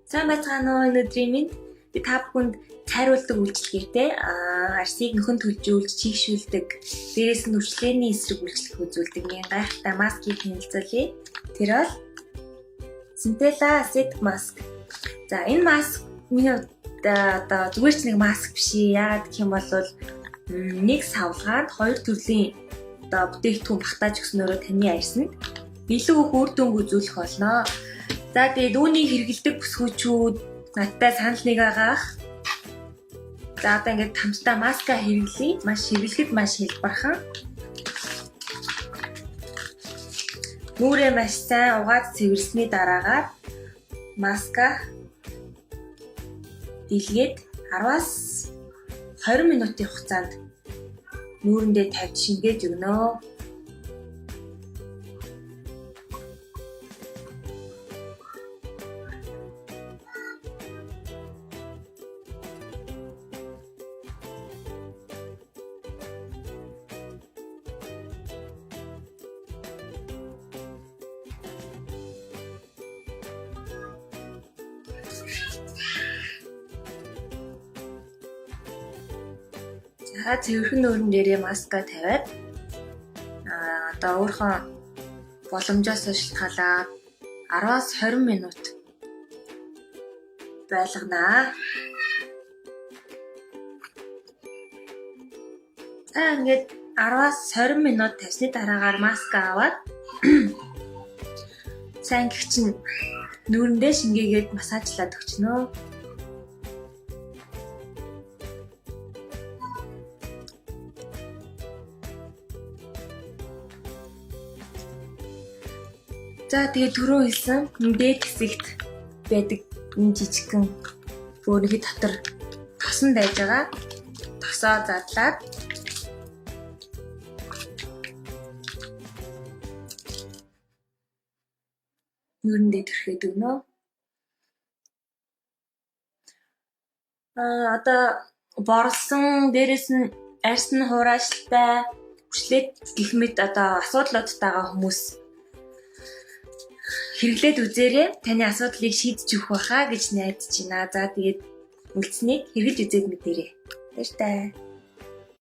Сайн байцгаана уу өнөөдрийн минь би та бүхэнд цайруулдаг үйлчлэгээтэй арсыг нөхөн төлжүүлж чийгшүүлдэг дээрээс нь үрчлээний эсрэг үйлчлэг үзүүлдэг нэг гайхалтай маскийг танилцуулъя. Тэр бол Centella Acidic Mask. За энэ маск миний одоо зүгээр ч нэг маск биш. Яагаад гэх юм бол нэг савлгаанд хоёр төрлийн одоо бүтээгдэхүүн багтааж өгснөөрөө таны арьсанд илүү их үр дүнг үзүүлэх болно. За тэгээд үүнийг хэрэгэлдэг бүсгүйчүүд надтай санал нэг агаах. За одоо ингээд хамтдаа маска хэрэглэе. Хэрэглэхэд маш хэлбархан. Нүрээ маш сайн угаад цэвэрлсэний дараагаар маска дэлгээд 10-аас 20 минутын хугацаанд нүүрэндээ тавьж шингээж өгнө. За цэвэрхэн нүүрэн дээрээ маска тавиад одоо өөрхөн боломжоос шалтгаалаад 10-аас 20 минут байлганаа. За ингээд 10-аас 20 минут тавьсны дараагаар маска аваад сайн гихчин нүүрэндээ шингээгээд массажлаад өгчнө. За тэгээ түрүү хэлсэн дээд хэсэгт байдаг энэ жижигхэн бөөрийн дотор тосон байж байгаа. Тосоо задлаад нүүрэндээ түрхээд өгнө. Одоо борлсон дээрэс нь арьс нь хурааштай хүчлээд гэх мэт одоо асуудлуудтайгаа хүмүүс хэрэглээд үзээрэй. Таны асуудлыг шийдэж өгөх байхаа гэж найдаж байна. За тэгээд үлдсэнийг хэрэгж үзээд мэдээрэй. Баяр таа.